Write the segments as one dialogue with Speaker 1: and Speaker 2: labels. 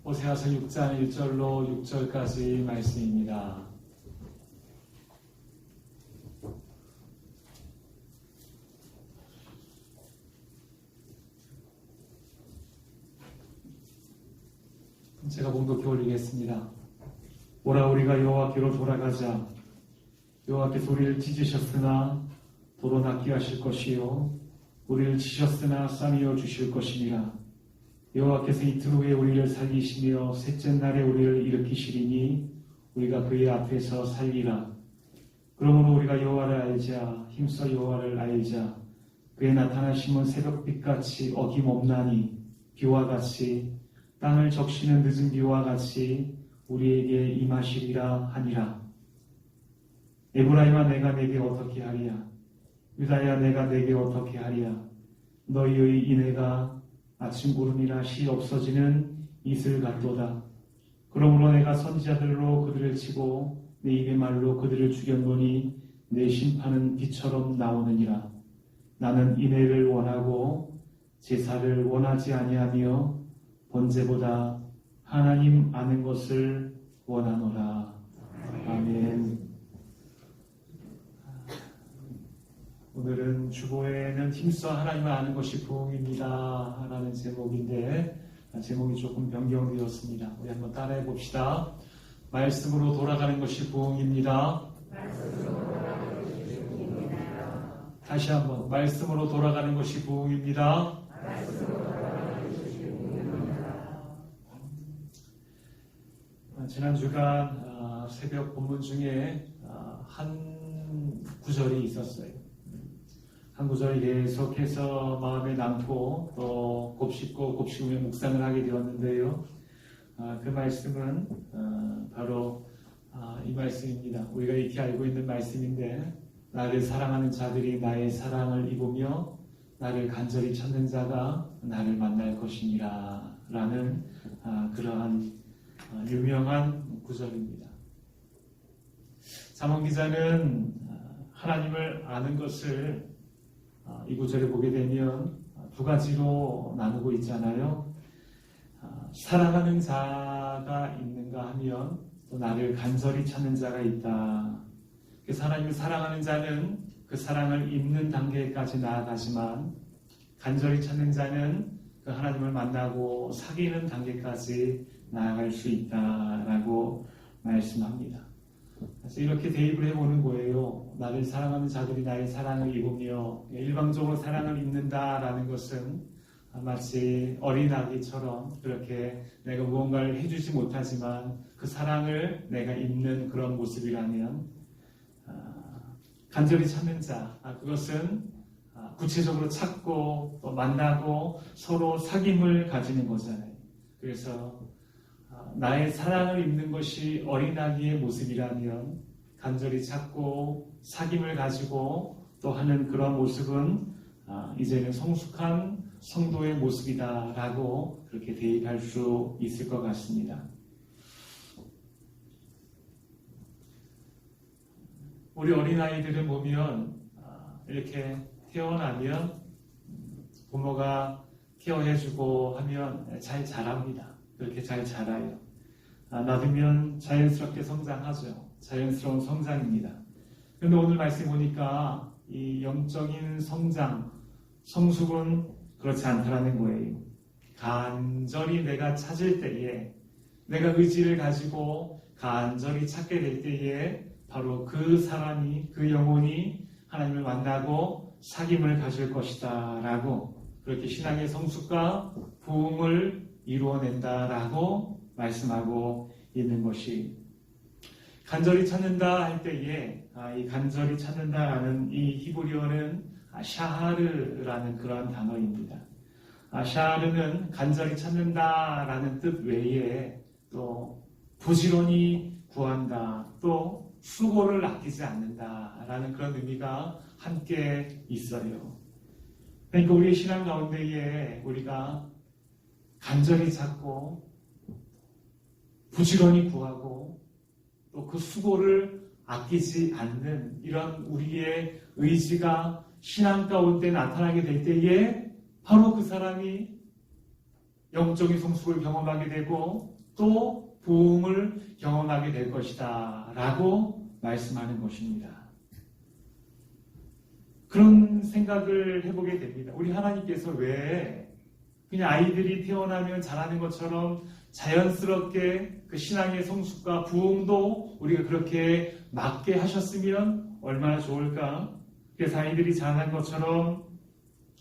Speaker 1: 호세아서 6장 1절로 6절까지 말씀입니다. 제가 봉독해 올리겠습니다. 오라 우리가 여호와께로 돌아가자. 여호와께서 우리를 찢으셨으나 도로 낫게 하실 것이요 우리를 치셨으나 싸매어 주실 것이니라. 여호와께서 이틀 후에 우리를 살리시며 셋째 날에 우리를 일으키시리니 우리가 그의 앞에서 살리라. 그러므로 우리가 여호와를 알자. 힘써 여호와를 알자. 그의 나타나심은 새벽빛같이 어김없나니 비와 같이 땅을 적시는 늦은 비와 같이 우리에게 임하시리라 하니라. 에브라임아 내가 내게 어떻게 하리야. 유다야 내가 내게 어떻게 하리야. 너희의 인애가 아침 구름이나 시 없어지는 이슬 같도다. 그러므로 내가 선지자들로 그들을 치고 내 입의 말로 그들을 죽였노니 내 심판은 비처럼 나오느니라. 나는 인애를 원하고 제사를 원하지 아니하며 번제보다 하나님 아는 것을 원하노라. 아멘. 오늘은 주보에는 힘써 하나님을 아는 것이 부흥입니다 라는 제목인데 제목이 조금 변경되었습니다. 우리 한번 따라해 봅시다. 말씀으로 돌아가는 것이 부흥입니다. 다시 한번 말씀으로 돌아가는 것이 부흥입니다. 지난 주간 새벽 본문 중에 한 구절이 있었어요. 한 구절이 계속해서 마음에 남고 또 곱씹고 곱씹으며 묵상을 하게 되었는데요. 그 말씀은 바로 이 말씀입니다. 우리가 익히 알고 있는 말씀인데 나를 사랑하는 자들이 나의 사랑을 입으며 나를 간절히 찾는 자가 나를 만날 것이니라 라는 그러한 유명한 구절입니다. 잠언 기자는 하나님을 아는 것을 이 구절을 보게 되면 두 가지로 나누고 있잖아요. 사랑하는 자가 있는가 하면 또 나를 간절히 찾는 자가 있다. 그래서 하나님을 사랑하는 자는 그 사랑을 입는 단계까지 나아가지만 간절히 찾는 자는 그 하나님을 만나고 사귀는 단계까지 나아갈 수 있다라고 말씀합니다. 그래서 이렇게 대입을 해보는 거예요. 나를 사랑하는 자들이 나의 사랑을 입으며 일방적으로 사랑을 입는다라는 것은 마치 어린아기처럼 그렇게 내가 무언가를 해주지 못하지만 그 사랑을 내가 입는 그런 모습이라면 간절히 찾는 자, 그것은 구체적으로 찾고 또 만나고 서로 사귐을 가지는 거잖아요. 그래서 나의 사랑을 입는 것이 어린아기의 모습이라면 간절히 찾고 사귐을 가지고 또 하는 그런 모습은 이제는 성숙한 성도의 모습이다라고 그렇게 대입할 수 있을 것 같습니다. 우리 어린아이들을 보면 이렇게 태어나면 부모가 케어해주고 하면 잘 자랍니다. 그렇게 잘 자라요. 놔두면 자연스럽게 성장하죠. 자연스러운 성장입니다. 그런데 오늘 말씀 보니까 이 영적인 성장, 성숙은 그렇지 않다라는 거예요. 간절히 내가 찾을 때에, 내가 의지를 가지고 간절히 찾게 될 때에 바로 그 사람이, 그 영혼이 하나님을 만나고 사귐을 가질 것이다 라고 그렇게 신앙의 성숙과 부흥을 이루어낸다라고 말씀하고 있는 것이 간절히 찾는다 할 때에 이 간절히 찾는다라는 이 히브리어는 샤하르라는 그런 단어입니다. 샤하르는 간절히 찾는다라는 뜻 외에 또 부지런히 구한다, 또 수고를 아끼지 않는다라는 그런 의미가 함께 있어요. 그러니까 우리의 신앙 가운데에 우리가 간절히 찾고 부지런히 구하고 또 그 수고를 아끼지 않는 이런 우리의 의지가 신앙 가운데 나타나게 될 때에 바로 그 사람이 영적인 성숙을 경험하게 되고 또 부흥을 경험하게 될 것이다 라고 말씀하는 것입니다. 그런 생각을 해보게 됩니다. 우리 하나님께서 왜 그냥 아이들이 태어나면 자라는 것처럼 자연스럽게 그 신앙의 성숙과 부흥도 우리가 그렇게 맞게 하셨으면 얼마나 좋을까? 그래서 아이들이 자라는 것처럼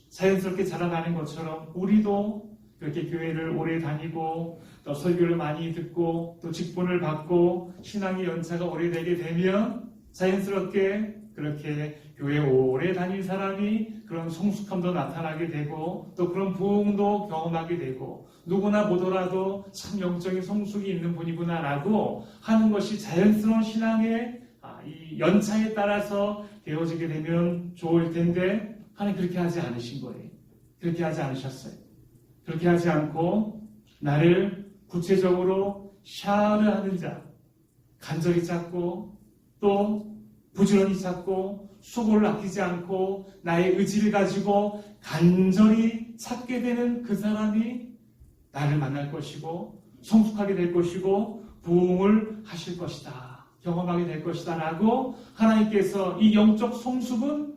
Speaker 1: 자연스럽게 자라나는 것처럼 우리도 그렇게 교회를 오래 다니고 또 설교를 많이 듣고 또 직분을 받고 신앙의 연차가 오래되게 되면 자연스럽게 그렇게 교회 오래 다닌 사람이 그런 성숙함도 나타나게 되고 또 그런 부흥도 경험하게 되고 누구나 보더라도 참 영적인 성숙이 있는 분이구나라고 하는 것이 자연스러운 신앙의 이 연차에 따라서 되어지게 되면 좋을 텐데 하나님 그렇게 하지 않으신 거예요. 그렇게 하지 않으셨어요. 그렇게 하지 않고 나를 구체적으로 샤를 하는 자, 간절히 찾고 또 부지런히 찾고 수고를 아끼지 않고 나의 의지를 가지고 간절히 찾게 되는 그 사람이 나를 만날 것이고 성숙하게 될 것이고 부흥을 하실 것이다. 경험하게 될 것이다 라고 하나님께서 이 영적 성숙은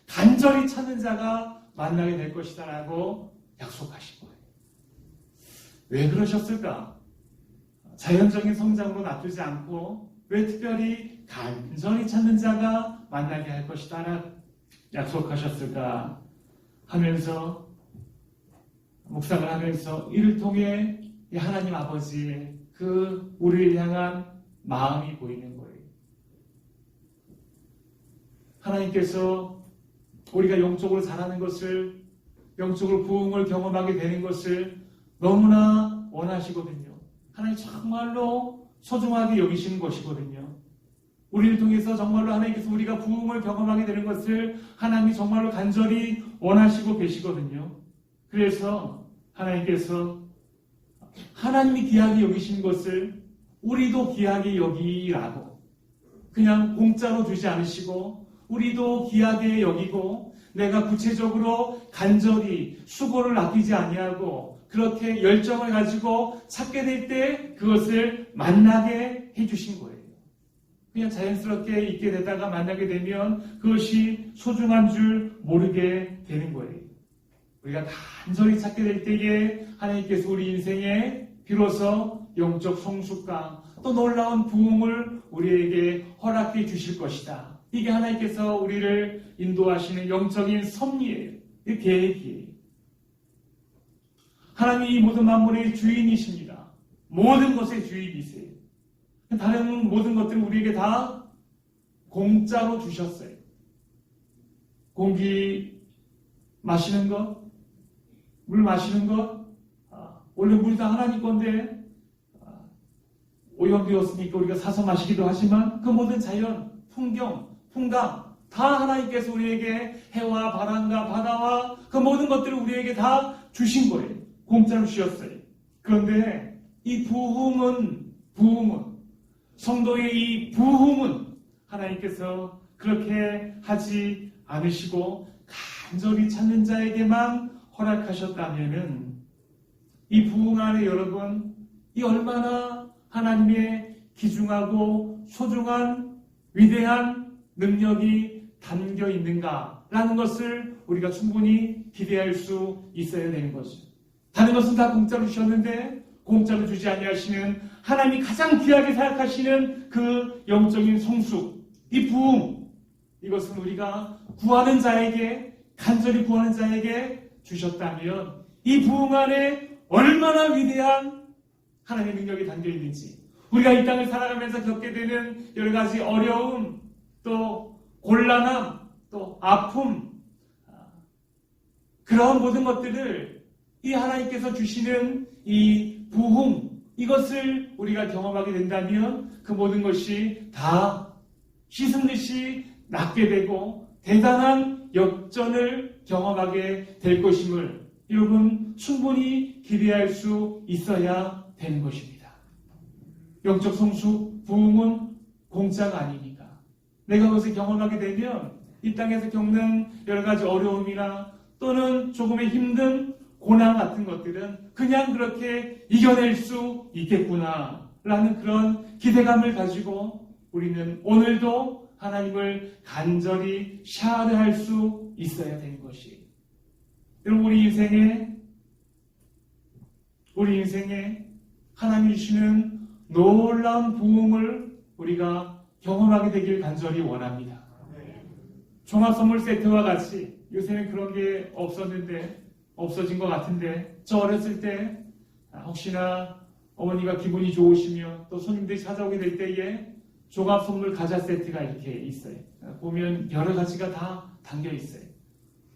Speaker 1: 간절히 찾는 자가 만나게 될 것이다 라고 약속하신 거예요. 왜 그러셨을까? 자연적인 성장으로 놔두지 않고 왜 특별히 간절히 찾는 자가 만나게 할 것이다 라고 약속하셨을까 하면서 묵상을 하면서 이를 통해 하나님 아버지의 그 우리를 향한 마음이 보이는 거예요. 하나님께서 우리가 영적으로 자라는 것을 영적으로 부흥을 경험하게 되는 것을 너무나 원하시거든요. 하나님 정말로 소중하게 여기시는 것이거든요. 우리를 통해서 정말로 하나님께서 우리가 부흥을 경험하게 되는 것을 하나님이 정말로 간절히 원하시고 계시거든요. 그래서 하나님께서 하나님이 귀하게 여기신 것을 우리도 귀하게 여기라고 그냥 공짜로 주지 않으시고 우리도 귀하게 여기고 내가 구체적으로 간절히 수고를 아끼지 아니하고 그렇게 열정을 가지고 찾게 될 때 그것을 만나게 해주신 거예요. 그냥 자연스럽게 있게 되다가 만나게 되면 그것이 소중한 줄 모르게 되는 거예요. 우리가 간절히 찾게 될 때에 하나님께서 우리 인생에 비로소 영적 성숙과 또 놀라운 부흥을 우리에게 허락해 주실 것이다. 이게 하나님께서 우리를 인도하시는 영적인 섭리예요. 이 계획이에요. 하나님이 이 모든 만물의 주인이십니다. 모든 것의 주인이세요. 다른 모든 것들은 우리에게 다 공짜로 주셨어요. 공기 마시는 것, 물 마시는 것, 원래 물이 다 하나님 건데 오염되었으니까 우리가 사서 마시기도 하지만 그 모든 자연, 풍경, 풍강 다 하나님께서 우리에게 해와 바람과 바다와 그 모든 것들을 우리에게 다 주신 거예요. 공짜로 주셨어요. 그런데 이 부흥은 성도의 이 부흥은 하나님께서 그렇게 하지 않으시고 간절히 찾는 자에게만 허락하셨다면은 이 부흥 안에 여러분 이 얼마나 하나님의 귀중하고 소중한 위대한 능력이 담겨 있는가라는 것을 우리가 충분히 기대할 수 있어야 되는 거죠. 다른 것은 다 공짜로 주셨는데 공짜로 주지 아니하시는 하나님이 가장 귀하게 생각하시는 그 영적인 성숙, 이 부흥, 이것은 우리가 구하는 자에게 간절히 구하는 자에게 주셨다면 이 부흥 안에 얼마나 위대한 하나님의 능력이 담겨 있는지 우리가 이 땅을 살아가면서 겪게 되는 여러 가지 어려움, 또 곤란함, 또 아픔 그런 모든 것들을 이 하나님께서 주시는 이 부흥 이것을 우리가 경험하게 된다면 그 모든 것이 다 씻은 듯이 낫게 되고 대단한 역전을 경험하게 될 것임을 여러분 충분히 기대할 수 있어야 되는 것입니다. 영적 성숙, 부흥은 공짜가 아니니까 내가 그것을 경험하게 되면 이 땅에서 겪는 여러 가지 어려움이나 또는 조금의 힘든 고난 같은 것들은 그냥 그렇게 이겨낼 수 있겠구나 라는 그런 기대감을 가지고 우리는 오늘도 하나님을 간절히 샤르할 수 있어야 되는 것이, 여러분, 우리 인생에 하나님이 주시는 놀라운 부흥을 우리가 경험하게 되길 간절히 원합니다. 종합선물 세트와 같이, 요새는 그런 게 없어진 것 같은데, 저 어렸을 때 혹시나 어머니가 기분이 좋으시면 또 손님들이 찾아오게 될 때에 종합선물 과자 세트가 이렇게 있어요. 보면 여러 가지가 다 담겨 있어요.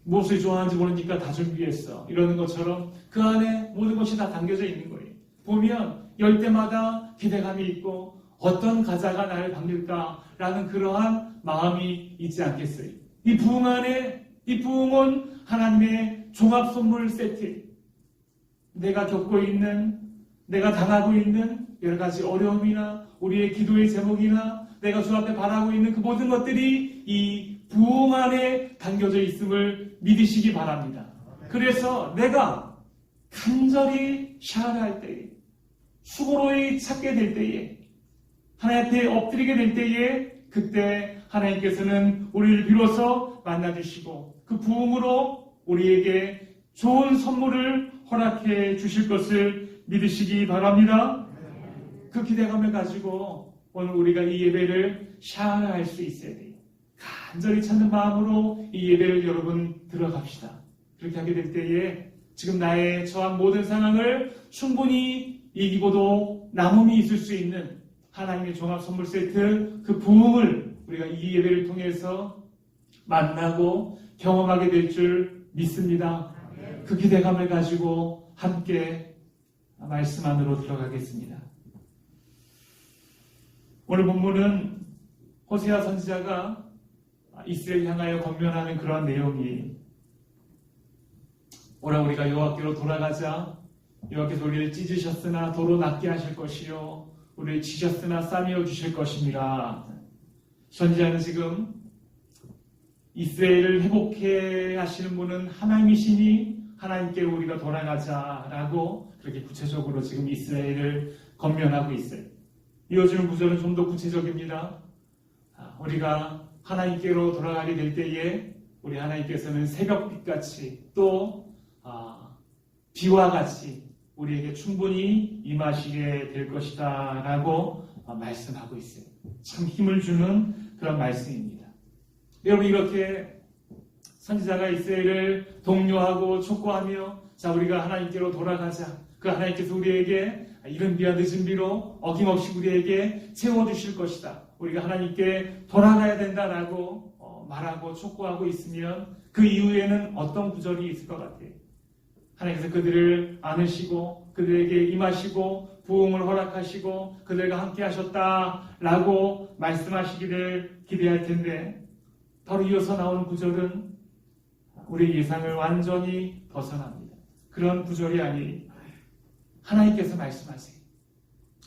Speaker 1: 무엇을 좋아하는지 모르니까 다 준비했어, 이러는 것처럼 그 안에 모든 것이 다 담겨져 있는 거예요. 보면 열 때마다 기대감이 있고 어떤 과자가 나를 반길까라는 그러한 마음이 있지 않겠어요. 이 부흥은 하나님의 종합선물 세트, 내가 겪고 있는, 내가 당하고 있는 여러 가지 어려움이나 우리의 기도의 제목이나 내가 주 앞에 바라고 있는 그 모든 것들이 이 부흥 안에 담겨져 있음을 믿으시기 바랍니다. 그래서 내가 간절히 샤르할 때에, 수고로이 찾게 될 때에, 하나님 앞에 엎드리게 될 때에, 그때 하나님께서는 우리를 비로소 만나주시고 그 부흥으로 우리에게 좋은 선물을 허락해 주실 것을 믿으시기 바랍니다. 그 기대감을 가지고 오늘 우리가 이 예배를 샤르할 수 있어야 돼요. 간절히 찾는 마음으로 이 예배를 여러분 들어갑시다. 그렇게 하게 될 때에 지금 나의 처한 모든 상황을 충분히 이기고도 남음이 있을 수 있는 하나님의 종합 선물 세트, 그 부흥을 우리가 이 예배를 통해서 만나고 경험하게 될 줄 믿습니다. 그 기대감을 가지고 함께 말씀 안으로 들어가겠습니다. 오늘 본문은 호세아 선지자가 이스라엘 향하여 권면하는 그러한 내용이, 오라 우리가 여호와께로 돌아가자. 여호와께서 우리를 찢으셨으나 도로 낫게 하실 것이요 우리를 치셨으나 싸매어 주실 것입니다. 선지자는 지금 이스라엘을 회복해 하시는 분은 하나님이시니 하나님께로 우리가 돌아가자라고 그렇게 구체적으로 지금 이스라엘을 권면하고 있어요. 이어지는 구절은 좀 더 구체적입니다. 우리가 하나님께로 돌아가게 될 때에 우리 하나님께서는 새벽빛같이 또 비와 같이 우리에게 충분히 임하시게 될 것이다 라고 말씀하고 있어요. 참 힘을 주는 그런 말씀입니다. 여러분, 이렇게 선지자가 이스라엘을 독려하고 촉구하며 자 우리가 하나님께로 돌아가자, 그 하나님께서 우리에게 이른 비와 늦은 비로 어김없이 우리에게 채워주실 것이다, 우리가 하나님께 돌아가야 된다라고 말하고 촉구하고 있으면 그 이후에는 어떤 구절이 있을 것 같아요? 하나님께서 그들을 안으시고 그들에게 임하시고 부흥을 허락하시고 그들과 함께 하셨다라고 말씀하시기를 기대할 텐데, 바로 이어서 나오는 구절은 우리 예상을 완전히 벗어납니다. 그런 구절이 아니, 하나님께서 말씀하세요.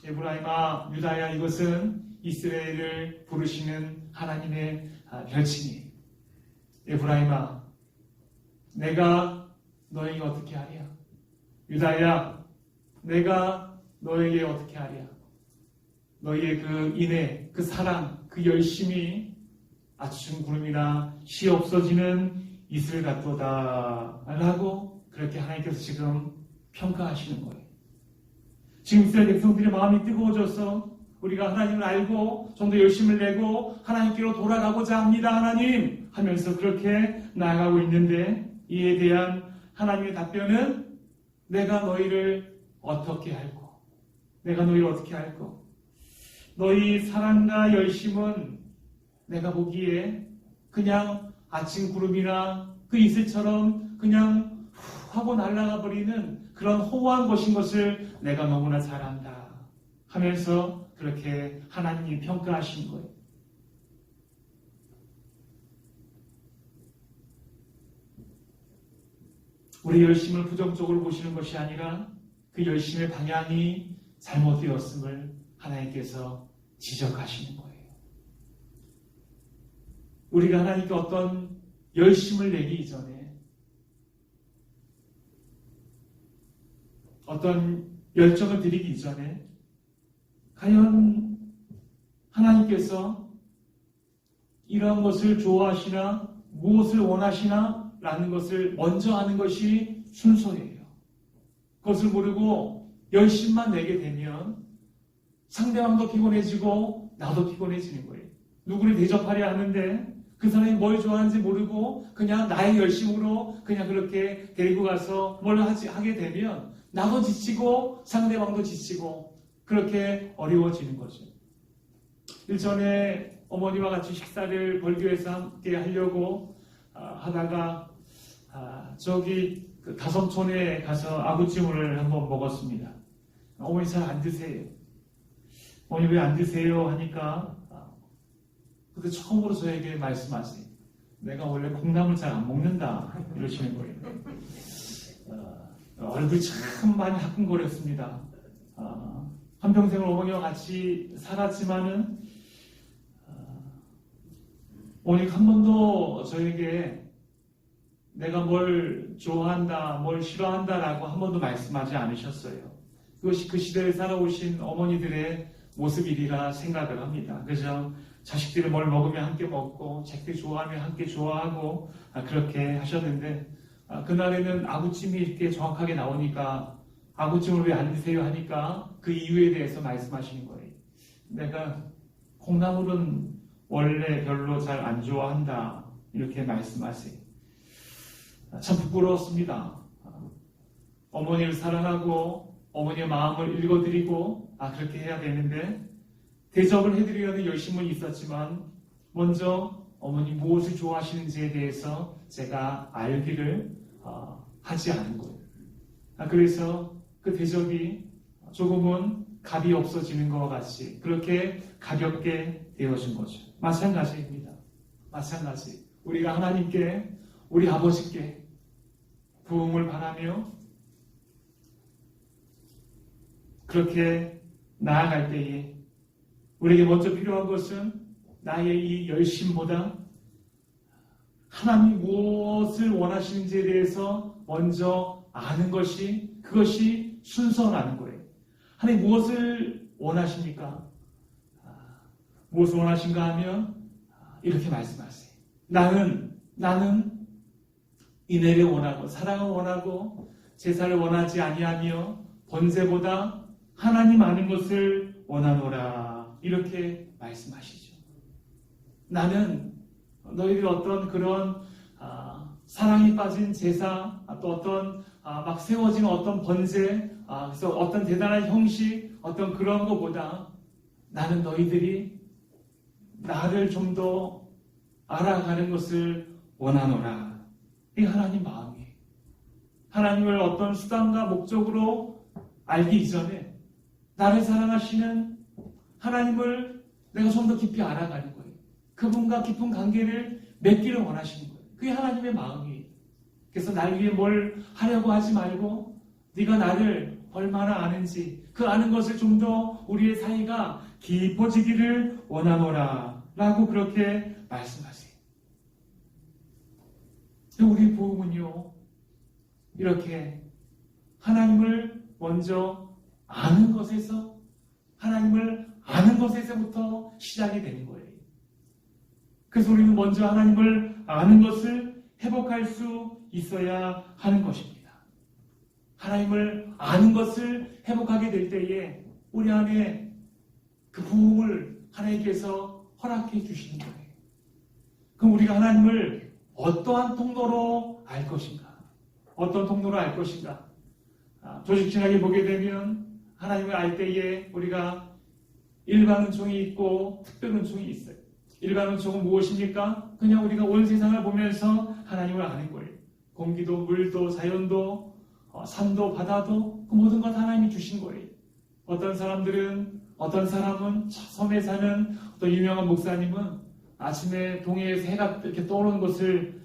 Speaker 1: 에브라임아 유다야, 이것은 이스라엘을 부르시는 하나님의 별칭이에요. 에브라임아, 내가 너에게 어떻게 하랴? 유다야, 내가 너에게 어떻게 하랴? 너희의 그 인애, 그 사랑, 그 열심이 아침 구름이나 시 없어지는 이슬 같도다 라고 그렇게 하나님께서 지금 평가하시는 거예요. 지금 이스라엘 백성들의 마음이 뜨거워져서 우리가 하나님을 알고 좀 더 열심을 내고 하나님께로 돌아가고자 합니다, 하나님 하면서 그렇게 나아가고 있는데, 이에 대한 하나님의 답변은 내가 너희를 어떻게 할꼬? 내가 너희를 어떻게 할꼬? 너희 사랑과 열심은 내가 보기에 그냥 아침 구름이나 그 이슬처럼 그냥 후 하고 날아가 버리는 그런 허무한 것인 것을 내가 너무나 잘 안다 하면서 그렇게 하나님이 평가하신 거예요. 우리 열심을 부정적으로 보시는 것이 아니라 그 열심의 방향이 잘못되었음을 하나님께서 지적하시는 거예요. 우리가 하나님께 어떤 열심을 내기 이전에 어떤 열정을 드리기 이전에 과연 하나님께서 이러한 것을 좋아하시나 무엇을 원하시나 라는 것을 먼저 아는 것이 순서예요. 그것을 모르고 열심만 내게 되면 상대방도 피곤해지고 나도 피곤해지는 거예요. 누구를 대접하려 하는데 그 사람이 뭘 좋아하는지 모르고 그냥 나의 열심으로 그냥 그렇게 데리고 가서 뭘 하게 되면 나도 지치고 상대방도 지치고 그렇게 어려워지는 거죠. 일전에 어머니와 같이 식사를 벌교에서 함께 하려고 하다가 저기 그 다섬촌에 가서 아구찜을 한번 먹었습니다. 어머니 잘 안 드세요. 어머니 왜 안 드세요? 하니까 그때 처음으로 저에게 말씀하세요. 내가 원래 콩나물 잘 안 먹는다 이러시는 거예요. 얼굴이 참 많이 화끈거렸습니다. 한평생을 어머니와 같이 살았지만은 어머니가 한 번도 저에게 내가 뭘 좋아한다, 뭘 싫어한다라고 한 번도 말씀하지 않으셨어요. 그것이 그 시대에 살아오신 어머니들의 모습이리라 생각을 합니다. 그래서 자식들이 뭘 먹으면 함께 먹고 자식들이 좋아하면 함께 좋아하고 그렇게 하셨는데 그날에는 아구찜이 이렇게 정확하게 나오니까 아구찜을 왜 안 드세요 하니까 그 이유에 대해서 말씀하시는 거예요. 내가 콩나물은 원래 별로 잘 안 좋아한다 이렇게 말씀하세요. 참 부끄러웠습니다. 어머니를 사랑하고 어머니의 마음을 읽어드리고 그렇게 해야 되는데 대접을 해드리려는 열심은 있었지만 먼저 어머니 무엇을 좋아하시는지에 대해서 제가 알기를 하지 않은 거예요. 그래서 그 대접이 조금은 값이 없어지는 것과 같이 그렇게 가볍게 되어진 거죠. 마찬가지입니다. 마찬가지. 우리가 하나님께 우리 아버지께 부흥을 바라며 그렇게 나아갈 때에 우리에게 먼저 필요한 것은 나의 이 열심보다 하나님이 무엇을 원하시는지에 대해서 먼저 아는 것이 그것이 순서라는 거예요. 하나님 무엇을 원하십니까? 무엇을 원하신가 하면 이렇게 말씀하세요. 나는 인애를 원하고 사랑을 원하고 제사를 원하지 아니하며 번제보다 하나님 아는 것을 원하노라 이렇게 말씀하시죠. 나는 너희들 어떤 그런 사랑이 빠진 제사 또 어떤 막 세워진 어떤 번제 그래서 어떤 대단한 형식 어떤 그런 것보다 나는 너희들이 나를 좀 더 알아가는 것을 원하노라. 이게 하나님 마음이에요. 하나님을 어떤 수단과 목적으로 알기 이전에 나를 사랑하시는 하나님을 내가 좀 더 깊이 알아가는 거예요. 그분과 깊은 관계를 맺기를 원하시는 거예요. 그게 하나님의 마음이에요. 그래서 날 위해 뭘 하려고 하지 말고 네가 나를 얼마나 아는지 그 아는 것을 좀 더 우리의 사이가 깊어지기를 원하노라 라고 그렇게 말씀하세요. 우리 복음은요 이렇게 하나님을 먼저 아는 것에서 하나님을 아는 것에서부터 시작이 되는 거예요. 그래서 우리는 먼저 하나님을 아는 것을 회복할 수 있어야 하는 것입니다. 하나님을 아는 것을 회복하게 될 때에 우리 안에 그 부흥을 하나님께서 허락해 주시는 거예요. 그럼 우리가 하나님을 어떠한 통로로 알 것인가? 어떤 통로로 알 것인가? 조직진하게 보게 되면 하나님을 알 때에 우리가 일반 은총이 있고 특별 은총이 있어요. 일반 은총은 무엇입니까? 그냥 우리가 온 세상을 보면서 하나님을 아는 거예요. 공기도 물도 자연도 산도 바다도 그 모든 것 하나님이 주신 거예요. 어떤 사람은 섬에 사는 어떤 유명한 목사님은 아침에 동해에서 해가 이렇게 떠오르는 것을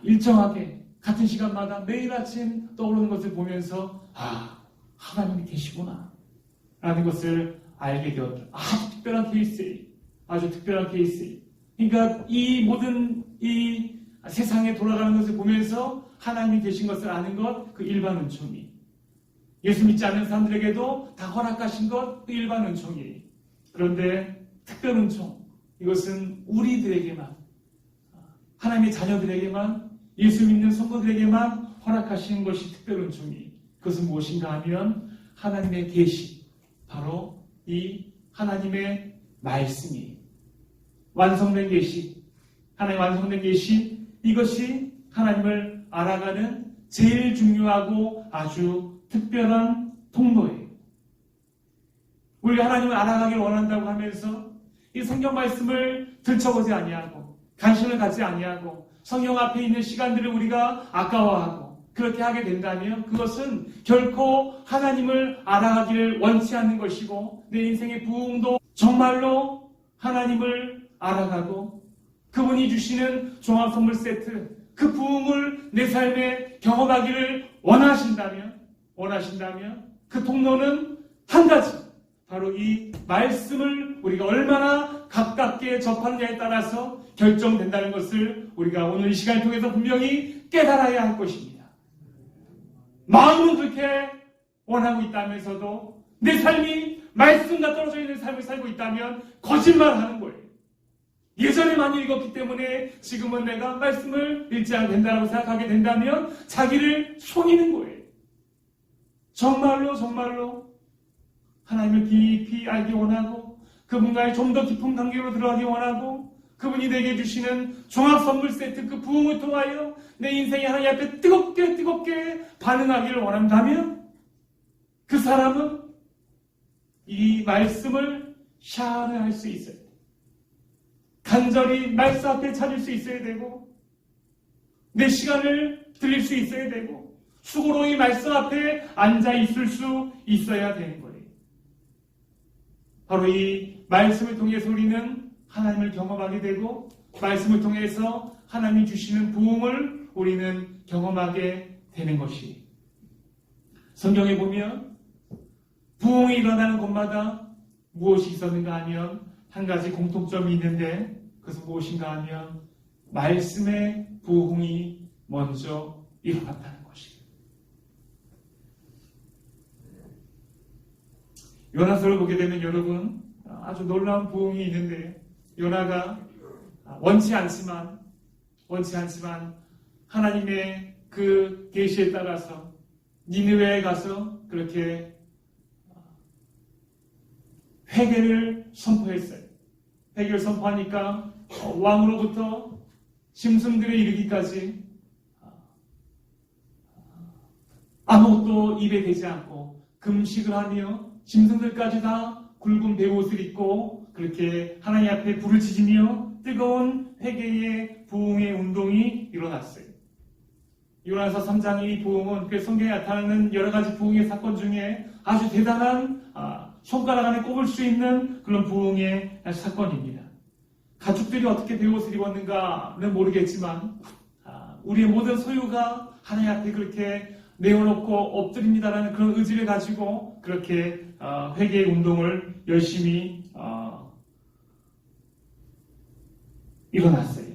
Speaker 1: 일정하게 같은 시간마다 매일 아침 떠오르는 것을 보면서 하나님이 계시구나 라는 것을 알게 되었다. 특별한 케이스예요. 아주 특별한 케이스예요. 그러니까 이 모든 이 세상에 돌아가는 것을 보면서 하나님이 계신 것을 아는 것, 그 일반 은총이. 예수 믿지 않는 사람들에게도 다 허락하신 것 일반 은총이에요. 그런데 특별 은총, 이것은 우리들에게만, 하나님의 자녀들에게만, 예수 믿는 성도들에게만 허락하신 것이 특별 은총이에요. 그것은 무엇인가 하면 하나님의 계시, 바로 이 하나님의 말씀이 완성된 계시, 하나님의 완성된 계시, 이것이 하나님을 알아가는 제일 중요하고 아주 특별한 통로예요. 우리가 하나님을 알아가길 원한다고 하면서 이 성경 말씀을 들춰보지 아니하고 관심을 갖지 아니하고 성경 앞에 있는 시간들을 우리가 아까워하고 그렇게 하게 된다면 그것은 결코 하나님을 알아가기를 원치 않는 것이고 내 인생의 부흥도 정말로 하나님을 알아가고 그분이 주시는 종합선물 세트, 그 부흥을 내 삶에 경험하기를 원하신다면 그 통로는 한 가지, 바로 이 말씀을 우리가 얼마나 가깝게 접하느냐에 따라서 결정된다는 것을 우리가 오늘 이 시간을 통해서 분명히 깨달아야 할 것입니다. 마음은 그렇게 원하고 있다면서도 내 삶이 말씀과 떨어져 있는 삶을 살고 있다면 거짓말하는 거예요. 예전에 많이 읽었기 때문에 지금은 내가 말씀을 읽지 않아도 된다고 생각하게 된다면 자기를 속이는 거예요. 정말로 하나님을 깊이 알기 원하고 그분과의 좀 더 깊은 관계로 들어가기 원하고 그분이 내게 주시는 종합선물 세트, 그 부흥을 통하여 내 인생이 하나님 앞에 뜨겁게 반응하기를 원한다면 그 사람은 이 말씀을 샤워할 수 있어요. 간절히 말씀 앞에 찾을 수 있어야 되고 내 시간을 드릴 수 있어야 되고 수고로 이 말씀 앞에 앉아 있을 수 있어야 되는 거예요. 바로 이 말씀을 통해서 우리는 하나님을 경험하게 되고 말씀을 통해서 하나님이 주시는 부흥을 우리는 경험하게 되는 것이, 성경에 보면 부흥이 일어나는 곳마다 무엇이 있었는가 하면 한 가지 공통점이 있는데 그것은 무엇인가 하면 말씀의 부흥이 먼저 일어났다는 것입니다. 요나서를 보게 되면 여러분 아주 놀라운 부흥이 있는데 요나가 원치 않지만 하나님의 그 계시에 따라서 니느웨에 가서 그렇게 회개를 선포했어요. 회개를 선포하니까 왕으로부터 짐승들에 이르기까지 아무것도 입에 대지 않고 금식을 하며 짐승들까지 다 굵은 베옷을 입고 그렇게 하나님 앞에 불을 지지며 뜨거운 회개의 부흥의 운동이 일어났어요. 요나서 3장의 부흥은 그 성경에 나타나는 여러 가지 부흥의 사건 중에 아주 대단한 손가락 안에 꼽을 수 있는 그런 부흥의 사건입니다. 가축들이 어떻게 베옷을 입었는가는 모르겠지만 우리의 모든 소유가 하나님 앞에 그렇게 내어놓고 엎드립니다라는 그런 의지를 가지고 그렇게 회개의 운동을 열심히 일어났어요.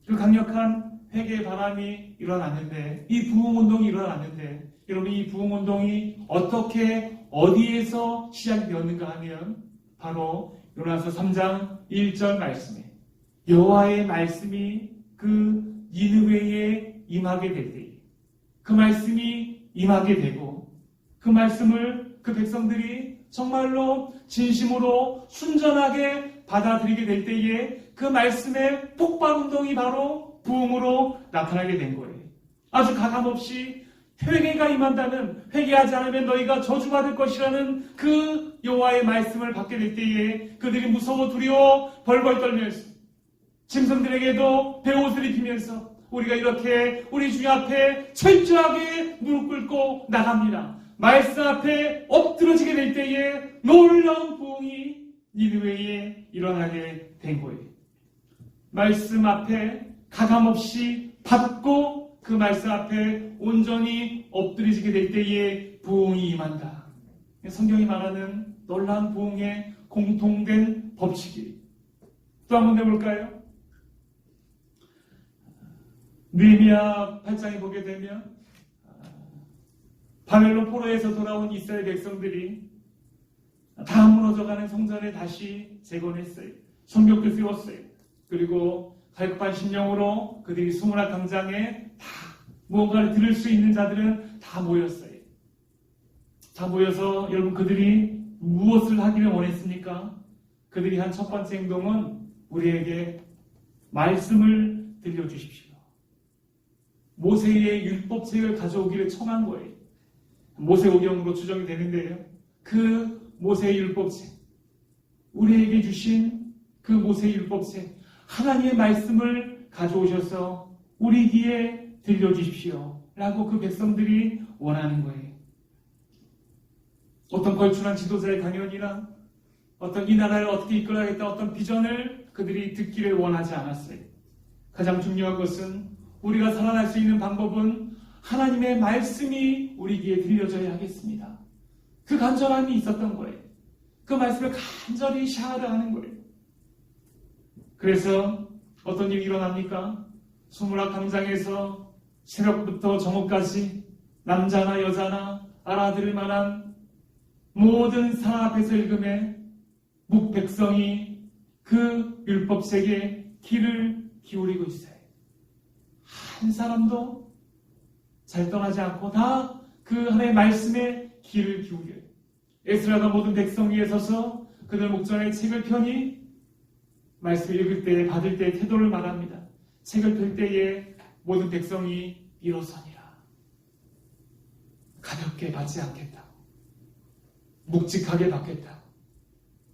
Speaker 1: 그 강력한 회개의 바람이 일어났는데, 이 부흥운동이 일어났는데, 여러분 이 부흥운동이 어떻게 어디에서 시작이 되었는가 하면 바로 요나서 3장 1절 말씀에 여호와의 말씀이 그 니느웨에 임하게 될 때에 그 말씀이 임하게 되고 그 말씀을 그 백성들이 정말로 진심으로 순전하게 받아들이게 될 때에 그 말씀의 폭발운동이 바로 부흥으로 나타나게 된 거예요. 아주 가감없이 회개가 임한다면 회개하지 않으면 너희가 저주받을 것이라는 그 여호와의 말씀을 받게 될 때에 그들이 무서워 두려워 벌벌 떨면서 짐승들에게도 베옷을 입히면서 우리가 이렇게 우리 주님 앞에 철저하게 무릎 꿇고 나갑니다. 말씀 앞에 엎드러지게 될 때에 놀라운 부흥이 니느웨에 일어나게 된 거예요. 말씀 앞에 가감없이 받고 그 말씀 앞에 온전히 엎드려지게 될 때에 부흥이 임한다. 성경이 말하는 놀라운 부흥의 공통된 법칙이. 또 한 번 해볼까요? 느헤미야 8장에 보게 되면 바벨론 포로에서 돌아온 이스라엘 백성들이 다 무너져가는 성전에 다시 재건했어요. 성벽도 세웠어요. 그리고 갈급한 심령으로 그들이 수문학 광장에 다 무언가를 들을 수 있는 자들은 다 모였어요. 다 모여서 여러분 그들이 무엇을 하기를 원했습니까? 그들이 한 첫 번째 행동은 우리에게 말씀을 들려주십시오. 모세의 율법책을 가져오기를 청한 거예요. 모세오경으로 추정이 되는데요. 그 모세의 율법책, 우리에게 주신 그 모세의 율법책, 하나님의 말씀을 가져오셔서 우리 귀에 들려주십시오. 라고 그 백성들이 원하는 거예요. 어떤 걸출한 지도자의 강연이나 어떤 이 나라를 어떻게 이끌어야겠다 어떤 비전을 그들이 듣기를 원하지 않았어요. 가장 중요한 것은 우리가 살아날 수 있는 방법은 하나님의 말씀이 우리 귀에 들려져야 하겠습니다. 그 간절함이 있었던 거예요. 그 말씀을 간절히 샤하르하는 거예요. 그래서 어떤 일이 일어납니까? 수문학 광장에서 새벽부터 정오까지 남자나 여자나 알아들을 만한 모든 사람 앞에서 읽음에 묵백성이 그 율법책에 귀를 기울이고 있어요. 한 사람도 잘 떠나지 않고 다 그 하나님의 말씀에 귀를 기울여요. 에스라가 모든 백성 위에 서서 그들 목전에 책을 펴니 말씀을 읽을 때 받을 때 태도를 말합니다. 책을 펼 때에 모든 백성이 일어서니라. 가볍게 받지 않겠다고. 묵직하게 받겠다고.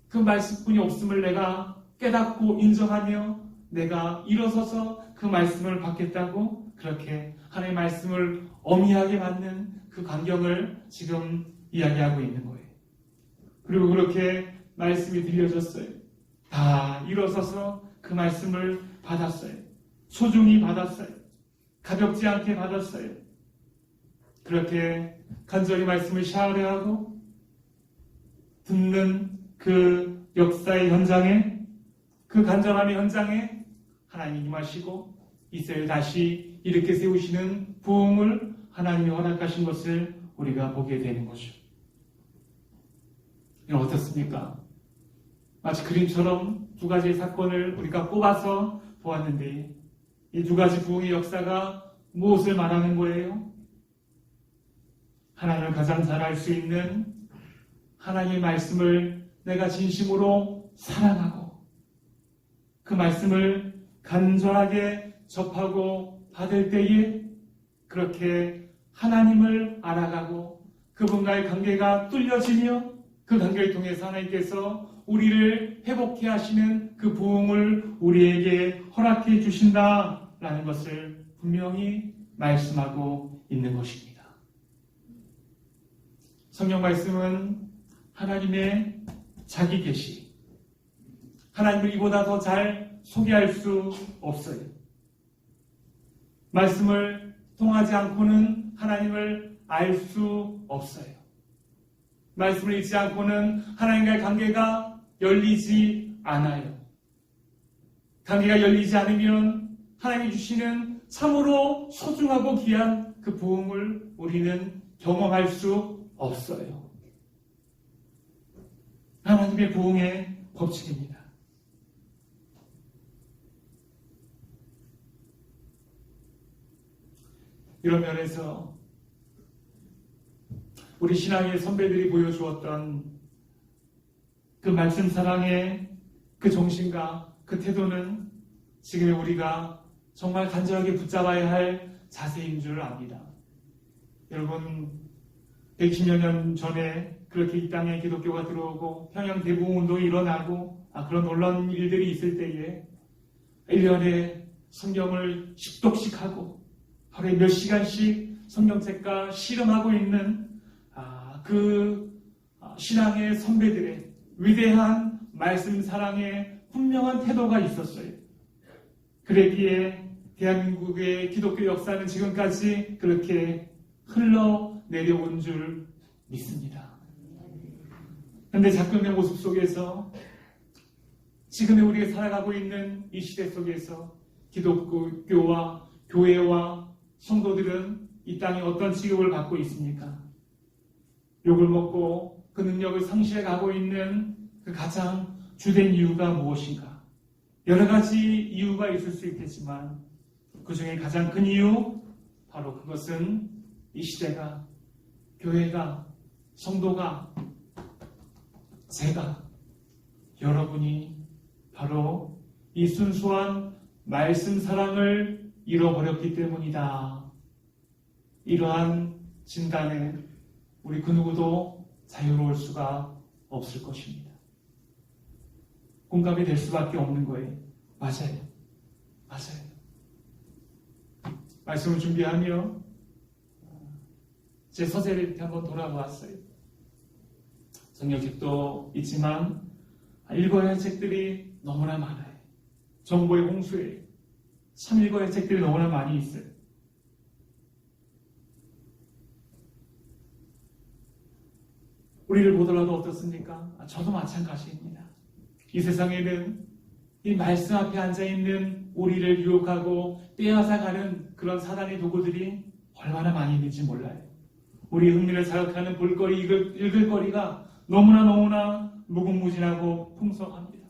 Speaker 1: 그 말씀뿐이 없음을 내가 깨닫고 인정하며 내가 일어서서 그 말씀을 받겠다고 그렇게 하나님의 말씀을 엄히하게 받는 그 광경을 지금 이야기하고 있는 거예요. 그리고 그렇게 말씀이 들려졌어요. 다 일어서서 그 말씀을 받았어요. 소중히 받았어요. 가볍지 않게 받았어요. 그렇게 간절히 말씀을 샤하르하고 듣는 그 역사의 현장에 그 간절함의 현장에 하나님이 임하시고 이스라엘 다시 이렇게 세우시는 부흥을 하나님이 허락하신 것을 우리가 보게 되는 거죠. 이건 어떻습니까? 마치 그림처럼 두 가지의 사건을 우리가 뽑아서 보았는데 이 두 가지 부흥의 역사가 무엇을 말하는 거예요? 하나님을 가장 잘 알 수 있는 하나님의 말씀을 내가 진심으로 사랑하고 그 말씀을 간절하게 접하고 받을 때에 그렇게 하나님을 알아가고 그분과의 관계가 뚫려지며 그 관계를 통해서 하나님께서 우리를 회복해 하시는 그 부흥을 우리에게 허락해 주신다라는 것을 분명히 말씀하고 있는 것입니다. 성경 말씀은 하나님의 자기 계시, 하나님을 이보다 더 잘 소개할 수 없어요. 말씀을 통하지 않고는 하나님을 알 수 없어요. 말씀을 읽지 않고는 하나님과의 관계가 열리지 않아요. 관계가 열리지 않으면 하나님이 주시는 참으로 소중하고 귀한 그 부흥을 우리는 경험할 수 없어요. 하나님의 부흥의 법칙입니다. 이런 면에서 우리 신앙의 선배들이 보여주었던 그 말씀 사랑의 그 정신과 그 태도는 지금의 우리가 정말 간절하게 붙잡아야 할 자세인 줄 압니다. 여러분 120여 년 전에 그렇게 이 땅에 기독교가 들어오고 평양 대부흥운동이 일어나고 그런 놀라운 일들이 있을 때에 1년에 성경을 10독씩 하고 하루에 몇 시간씩 성경책과 씨름하고 있는 그 신앙의 선배들의 위대한 말씀 사랑의 분명한 태도가 있었어요. 그랬기에 대한민국의 기독교 역사는 지금까지 그렇게 흘러내려온 줄 믿습니다. 그런데 작금의 모습 속에서 지금의 우리가 살아가고 있는 이 시대 속에서 기독교와 교회와 성도들은 이 땅에 어떤 취급을 받고 있습니까? 욕을 먹고 그 능력을 상실해 가고 있는 그 가장 주된 이유가 무엇인가? 여러 가지 이유가 있을 수 있겠지만 그 중에 가장 큰 이유, 바로 그것은 이 시대가, 교회가, 성도가, 제가, 여러분이 바로 이 순수한 말씀 사랑을 잃어버렸기 때문이다. 이러한 진단에 우리 그 누구도 자유로울 수가 없을 것입니다. 공감이 될 수밖에 없는 거예요. 맞아요. 맞아요. 말씀을 준비하며 제 서재를 이렇게 한번 돌아보았어요. 성경책도 있지만 읽어야 할 책들이 너무나 많아요. 정보의 홍수에 참 읽어야 할 책들이 너무나 많이 있어요. 우리를 보더라도 어떻습니까? 저도 마찬가지입니다. 이 세상에는 이 말씀 앞에 앉아있는 우리를 유혹하고 빼앗아가는 그런 사단의 도구들이 얼마나 많이 있는지 몰라요. 우리 흥미를 자극하는 볼거리, 읽을 거리가 너무나 무궁무진하고 풍성합니다.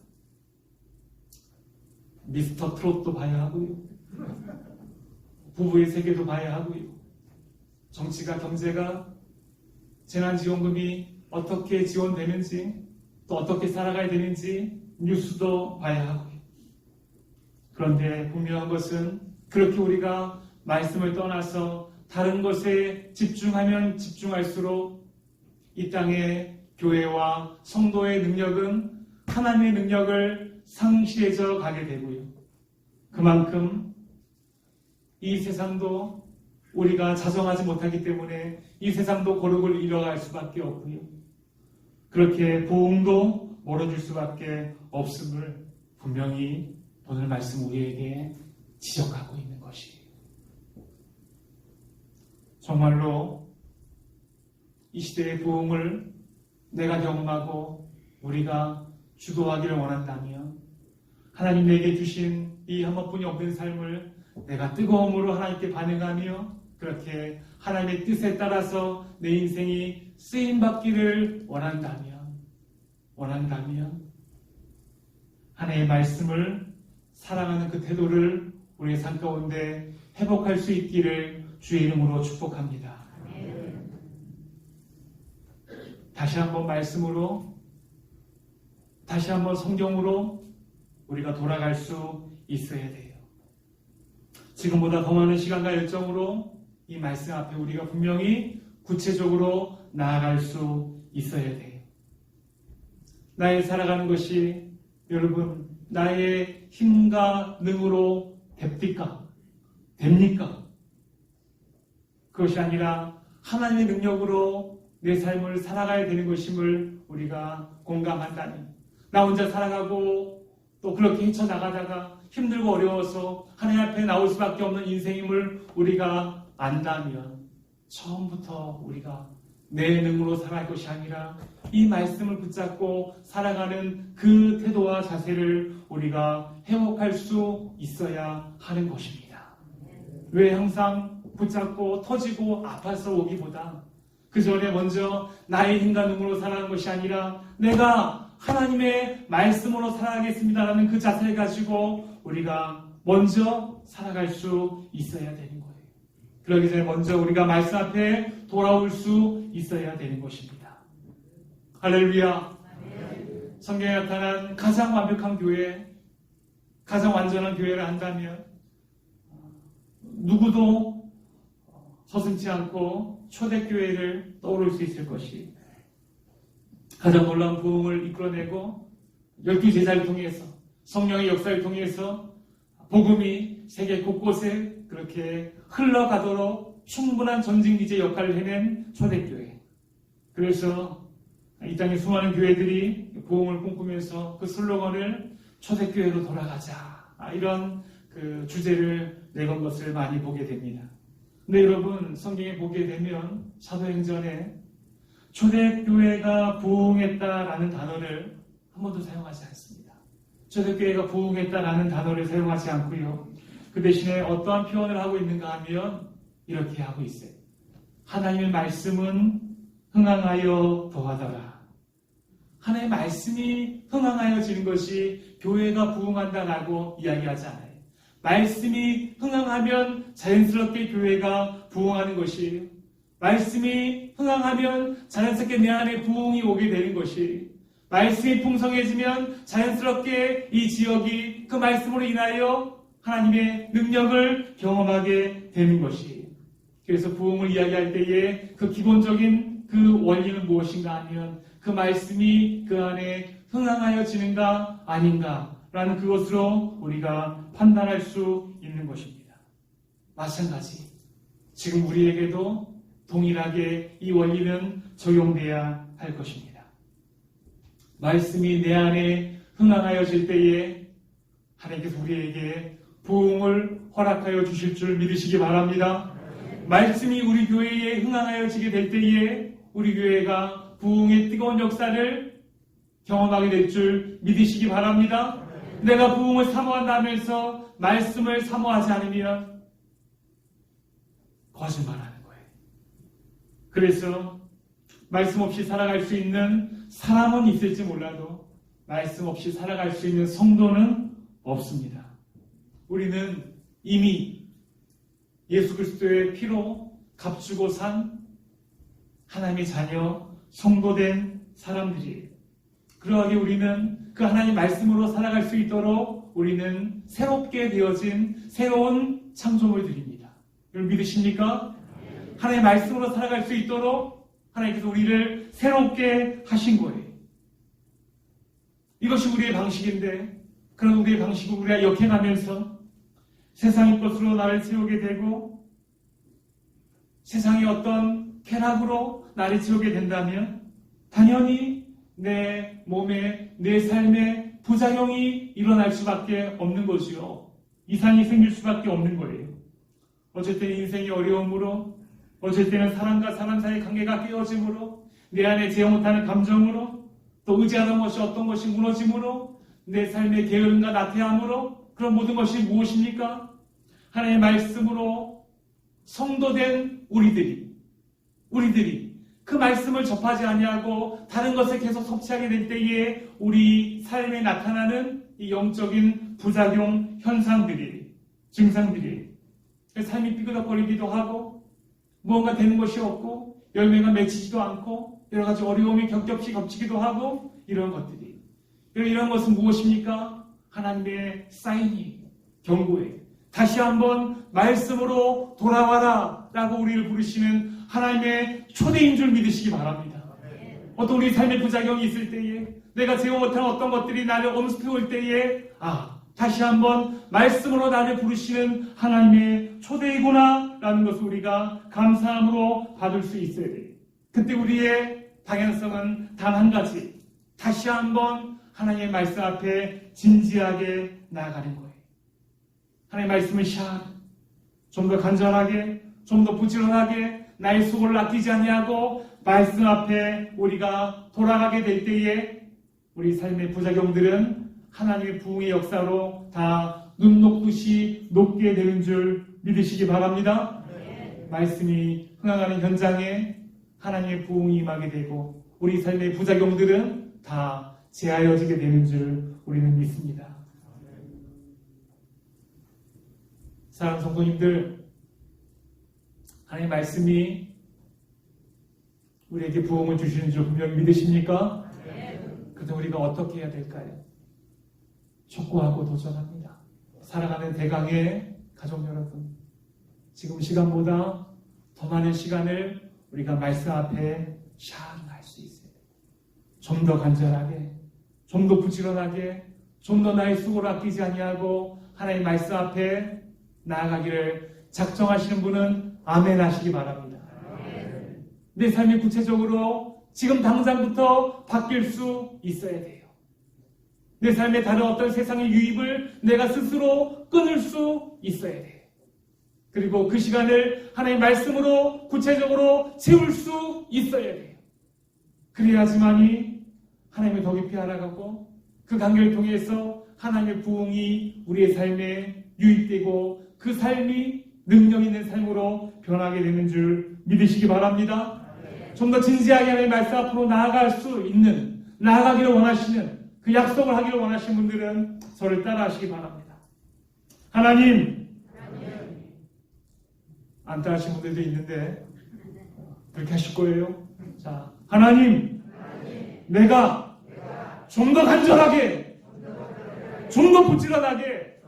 Speaker 1: 미스터 트롯도 봐야 하고요. 부부의 세계도 봐야 하고요. 정치가, 경제가, 재난지원금이 어떻게 지원되는지, 또 어떻게 살아가야 되는지 뉴스도 봐야 하고요. 그런데 분명한 것은 그렇게 우리가 말씀을 떠나서 다른 것에 집중하면 집중할수록 이 땅의 교회와 성도의 능력은 하나님의 능력을 상실해져 가게 되고요. 그만큼 이 세상도 우리가 자정하지 못하기 때문에 이 세상도 고룩을 잃어갈 수밖에 없고요. 그렇게 부흥도 멀어질 수밖에 없음을 분명히 오늘 말씀 우리에게 지적하고 있는 것이에요. 정말로 이 시대의 부흥을 내가 경험하고 우리가 주도하기를 원한다면 하나님 내게 주신 이 한 번뿐이 없는 삶을 내가 뜨거움으로 하나님께 반응하며 그렇게 하나님의 뜻에 따라서 내 인생이 쓰임받기를 원한다면 하나님의 말씀을 사랑하는 그 태도를 우리의 삶 가운데 회복할 수 있기를 주의 이름으로 축복합니다. 다시 한번 말씀으로, 다시 한번 성경으로 우리가 돌아갈 수 있어야 돼요. 지금보다 더 많은 시간과 열정으로 이 말씀 앞에 우리가 분명히 구체적으로 나아갈 수 있어야 돼요. 나의 살아가는 것이 여러분 나의 힘과 능으로 됩니까? 그것이 아니라 하나님의 능력으로 내 삶을 살아가야 되는 것임을 우리가 공감한다면, 나 혼자 살아가고 또 그렇게 헤쳐나가다가 힘들고 어려워서 하나님 앞에 나올 수밖에 없는 인생임을 우리가 안다면 처음부터 우리가 내 능으로 살아갈 것이 아니라 이 말씀을 붙잡고 살아가는 그 태도와 자세를 우리가 회복할 수 있어야 하는 것입니다. 왜 항상 붙잡고 터지고 아파서 오기보다 그 전에 먼저 나의 힘과 능으로 살아가는 것이 아니라 내가 하나님의 말씀으로 살아가겠습니다라는 그 자세를 가지고 우리가 먼저 살아갈 수 있어야 되는 거예요. 그러기 전에 먼저 우리가 말씀 앞에 돌아올 수 있어야 되는 것입니다. 할렐루야. 성경에 나타난 가장 완벽한 교회, 가장 완전한 교회를 한다면 누구도 서슴지 않고 초대교회를 떠오를 수 있을 것이, 가장 놀라운 부흥을 이끌어내고 12제자를 통해서 성령의 역사를 통해서 복음이 세계 곳곳에 그렇게 흘러가도록 충분한 전진기제 역할을 해낸 초대교회. 그래서 이 땅의 수많은 교회들이 부흥을 꿈꾸면서 그 슬로건을 초대교회로 돌아가자, 이런 그 주제를 내건 것을 많이 보게 됩니다. 근데 여러분, 성경에 보게 되면 사도행전에 초대교회가 부흥했다라는 단어를 한 번도 사용하지 않습니다. 초대교회가 부흥했다라는 단어를 사용하지 않고요. 그 대신에 어떠한 표현을 하고 있는가 하면 이렇게 하고 있어요. 하나님의 말씀은 흥황하여 더하더라. 하나님의 말씀이 흥황하여지는 것이 교회가 부흥한다라고 이야기하지 않아요. 말씀이 흥황하면 자연스럽게 교회가 부흥하는 것이에요. 말씀이 흥황하면 자연스럽게 내 안에 부흥이 오게 되는 것이에요. 말씀이 풍성해지면 자연스럽게 이 지역이 그 말씀으로 인하여 하나님의 능력을 경험하게 되는 것이에요. 그래서 부흥을 이야기할 때에 그 기본적인 그 원리는 무엇인가 하면 그 말씀이 그 안에 흥황하여지는가 아닌가 라는 그것으로 우리가 판단할 수 있는 것입니다. 마찬가지 지금 우리에게도 동일하게 이 원리는 적용돼야 할 것입니다. 말씀이 내 안에 흥황하여질 때에 하나님께서 우리에게 부흥을 허락하여 주실 줄 믿으시기 바랍니다. 말씀이 우리 교회에 흥황하여지게 될 때에 우리 교회가 부흥의 뜨거운 역사를 경험하게 될 줄 믿으시기 바랍니다. 내가 부흥을 사모한다면서 말씀을 사모하지 않으면 거짓말하는 거예요. 그래서 말씀 없이 살아갈 수 있는 사람은 있을지 몰라도 말씀 없이 살아갈 수 있는 성도는 없습니다. 우리는 이미 예수 그리스도의 피로 값주고 산 하나님의 자녀, 성도된 사람들이에요. 그러하게 우리는 그 하나님 말씀으로 살아갈 수 있도록 우리는 새롭게 되어진 새로운 창조물들입니다. 여러분 믿으십니까? 하나님의 말씀으로 살아갈 수 있도록 하나님께서 우리를 새롭게 하신 거예요. 이것이 우리의 방식인데 그런 우리의 방식을 우리가 역행하면서 세상의 것으로 나를 채우게 되고 세상의 어떤 쾌락으로 나를 채우게 된다면 당연히 내 몸에 내 삶에 부작용이 일어날 수밖에 없는 것이요. 이상이 생길 수밖에 없는 거예요. 어쩔 때는 인생의 어려움으로 어쩔 때는 사람과 사람 사이의 관계가 깨어짐으로 내 안에 제어 못하는 감정으로 또 의지하던 것이 어떤 것이 무너짐으로 내 삶의 게으름과 나태함으로 그런 모든 것이 무엇입니까? 하나님의 말씀으로 성도된 우리들이 그 말씀을 접하지 아니하고 다른 것을 계속 섭취하게 될 때에 우리 삶에 나타나는 이 영적인 부작용 현상들이 증상들이 삶이 삐그덕거리기도 하고 무언가 되는 것이 없고 열매가 맺히지도 않고 여러 가지 어려움이 겹겹이 겹치기도 하고 이런 것들이 이런 것은 무엇입니까? 하나님의 사인이 경고에 다시 한번 말씀으로 돌아와라 라고 우리를 부르시는 하나님의 초대인 줄 믿으시기 바랍니다. 어떤 우리 삶의 부작용이 있을 때에 내가 제어 못하는 어떤 것들이 나를 엄습해올 때에 다시 한번 말씀으로 나를 부르시는 하나님의 초대이구나 라는 것을 우리가 감사함으로 받을 수 있어야 돼요. 그때 우리의 방향성은 단 한 가지 다시 한번 하나님의 말씀 앞에 진지하게 나아가는 거예요. 하나님의 말씀을 좀 더 간절하게 좀 더 부지런하게 나의 수고를 아끼지 아니하고 말씀 앞에 우리가 돌아가게 될 때에 우리 삶의 부작용들은 하나님의 부흥의 역사로 다 눈 녹듯이 녹게 되는 줄 믿으시기 바랍니다. 말씀이 흥황하는 현장에 하나님의 부흥이 임하게 되고 우리 삶의 부작용들은 다 제하여지게 되는 줄 우리는 믿습니다. 사랑하는 성도님들, 하나님의 말씀이 우리에게 부흥을 주시는 줄 분명히 믿으십니까? 그런데 우리가 어떻게 해야 될까요? 촉구하고 도전합니다. 살아가는 대강의 가족 여러분, 지금 시간보다 더 많은 시간을 우리가 말씀 앞에 샤할 수 있어요. 좀 더 간절하게, 좀 더 부지런하게, 좀 더 나의 수고를 아끼지 아니하고 하나님 말씀 앞에 나아가기를 작정하시는 분은 아멘 하시기 바랍니다. 내 삶이 구체적으로 지금 당장부터 바뀔 수 있어야 돼요. 내 삶에 다른 어떤 세상의 유입을 내가 스스로 끊을 수 있어야 돼요. 그리고 그 시간을 하나님의 말씀으로 구체적으로 채울 수 있어야 돼요. 그래야지만이 하나님을 더 깊이 알아가고 그 관계를 통해서 하나님의 부흥이 우리의 삶에 유입되고 그 삶이 능력 있는 삶으로 변하게 되는 줄 믿으시기 바랍니다. 좀 더 진지하게 하나님 말씀 앞으로 나아갈 수 있는, 나아가기를 원하시는 그 약속을 하기를 원하시는 분들은 저를 따라 하시기 바랍니다. 하나님, 안 따라 하시는 분들도 있는데 그렇게 하실 거예요. 자, 하나님, 내가 좀 더 간절하게, 좀 더 부지런하게,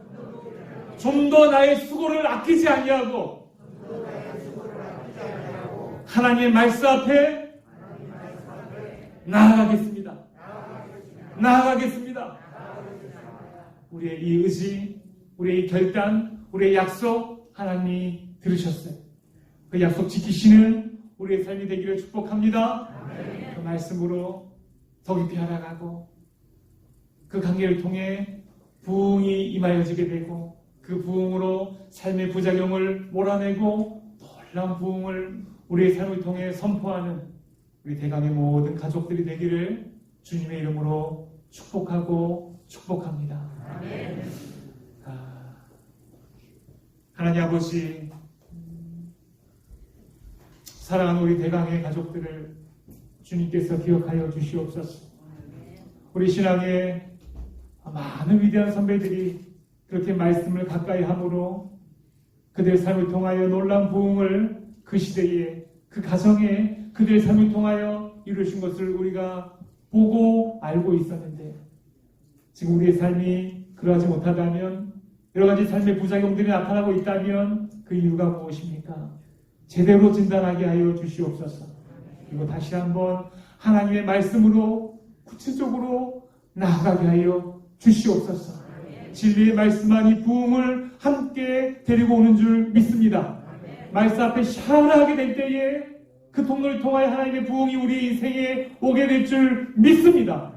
Speaker 1: 좀 더 나의 수고를 아끼지 아니하고 하나님의 말씀 앞에 나아가겠습니다. 나아가겠습니다. 우리의 이 의지, 우리의 이 결단, 우리의 약속 하나님이 들으셨어요. 그 약속 지키시는 우리의 삶이 되기를 축복합니다. 그 말씀으로 더 깊이 알아가고 그 관계를 통해 부흥이 임하여지게 되고 그 부흥으로 삶의 부작용을 몰아내고 놀라운 부흥을 우리의 삶을 통해 선포하는 우리 대강의 모든 가족들이 되기를 주님의 이름으로 축복하고 축복합니다. 하나님 아버지, 사랑하는 우리 대강의 가족들을 주님께서 기억하여 주시옵소서. 우리 신앙의 많은 위대한 선배들이 그렇게 말씀을 가까이 함으로 그들의 삶을 통하여 놀라운 부흥을 그 시대에, 그 가정에 그들의 삶을 통하여 이루신 것을 우리가 보고 알고 있었는데 지금 우리의 삶이 그러하지 못하다면, 여러 가지 삶의 부작용들이 나타나고 있다면 그 이유가 무엇입니까? 제대로 진단하게 하여 주시옵소서. 그리고 다시 한번 하나님의 말씀으로 구체적으로 나아가게 하여 주시옵소서. 진리의 말씀만이 부흥을 함께 데리고 오는 줄 믿습니다. 말씀 앞에 샤워하게 될 때에 그 통로를 통하여 하나님의 부흥이 우리 인생에 오게 될 줄 믿습니다.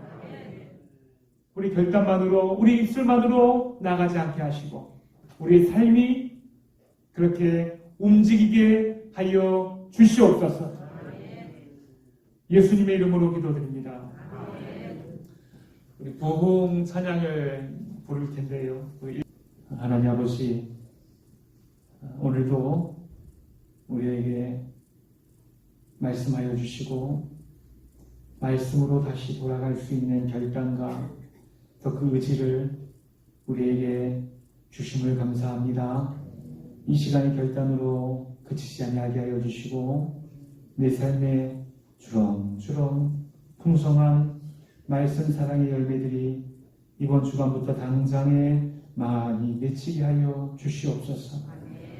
Speaker 1: 우리 결단만으로, 우리 입술만으로 나가지 않게 하시고 우리의 삶이 그렇게 움직이게 하여 주시옵소서. 예수님의 이름으로 기도드립니다. 우리 부흥 찬양을 부를 텐데요. 하나님 아버지, 오늘도 우리에게 말씀하여 주시고 말씀으로 다시 돌아갈 수 있는 결단과 또 그 의지를 우리에게 주심을 감사합니다. 이 시간의 결단으로 그치지 아니하게 하여 주시고 내 삶에 주렁주렁 풍성한 말씀 사랑의 열매들이 이번 주간부터 당장에 많이 맺히게 하여 주시옵소서.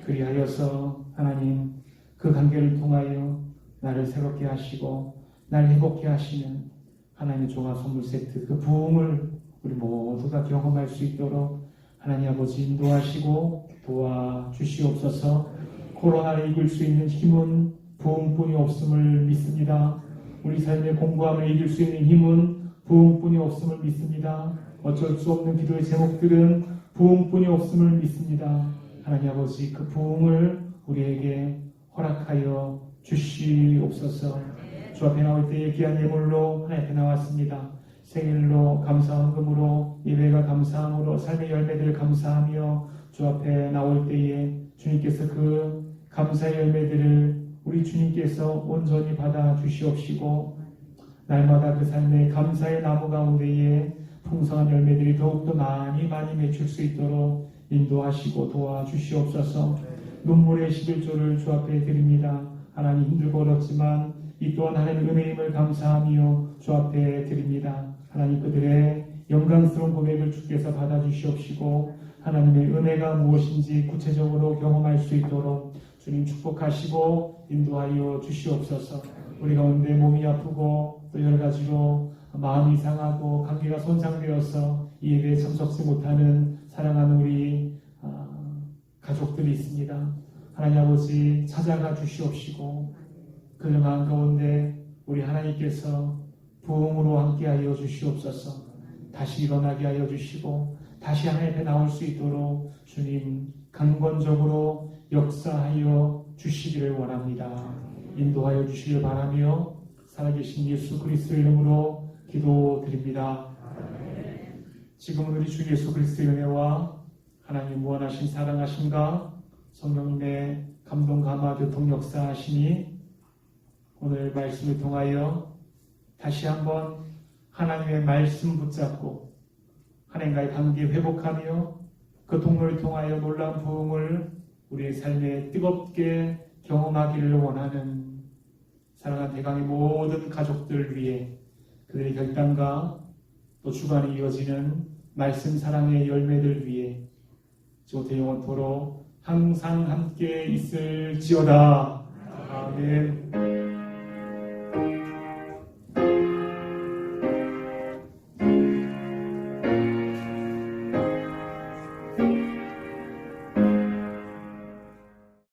Speaker 1: 그리하여서 하나님 그 관계를 통하여 나를 새롭게 하시고 나를 행복해 하시는 하나님의 종합 선물 세트, 그 부흥을 우리 모두가 경험할 수 있도록 하나님 아버지 인도하시고 도와주시옵소서. 코로나를 이길 수 있는 힘은 부흥뿐이 없음을 믿습니다. 우리 삶의 공고함을 이길 수 있는 힘은 부흥뿐이 없음을 믿습니다. 어쩔 수 없는 기도의 제목들은 부흥뿐이 없음을 믿습니다. 하나님 아버지, 그 부흥을 우리에게 허락하여 주시옵소서. 주 앞에 나올 때에 귀한 예물로 하나님 앞에 나왔습니다. 생일로 감사헌금으로 예배가 감사함으로 삶의 열매들을 감사하며 주 앞에 나올 때에 주님께서 그 감사의 열매들을 우리 주님께서 온전히 받아 주시옵시고 날마다 그 삶의 감사의 나무 가운데에 풍성한 열매들이 더욱더 많이 맺힐 수 있도록 인도하시고 도와주시옵소서. 눈물의 11조를 주 앞에 드립니다. 하나님 힘들고 어렵지만 이 또한 하나님의 은혜임을 감사하며 주 앞에 드립니다. 하나님 그들의 영광스러운 고백을 주께서 받아주시옵시고 하나님의 은혜가 무엇인지 구체적으로 경험할 수 있도록 주님 축복하시고 인도하여 주시옵소서. 우리 가운데 몸이 아프고 또 여러 가지로 마음이 상하고 관계가 손상되어서 이 예배에 참석지 못하는 사랑하는 우리 가족들이 있습니다. 하나님 아버지 찾아가 주시옵시고 그들 마음 가운데 우리 하나님께서 부흥으로 함께하여 주시옵소서. 다시 일어나게 하여 주시고 다시 하나님 앞에 나올 수 있도록 주님 강권적으로 역사하여 주시기를 원합니다. 인도하여 주시길 바라며 살아계신 예수 그리스도 이름으로 기도드립니다. 지금은 우리 주 예수 그리스도의 은혜와 하나님 무한하신 사랑하심과 성령님의 감동 감화 교통 역사하심이 오늘 말씀을 통하여 다시 한번 하나님의 말씀 붙잡고 하나님과의 관계 회복하며 그 통로를 통하여 놀라운 부흥을 우리의 삶에 뜨겁게 경험하기를 원하는 사랑하는 대강의 모든 가족들 위해 그들의 결단과 또 주간에 이어지는 말씀 사랑의 열매들 위해 지금부터 영원토록 항상 함께 있을지어다. 아멘.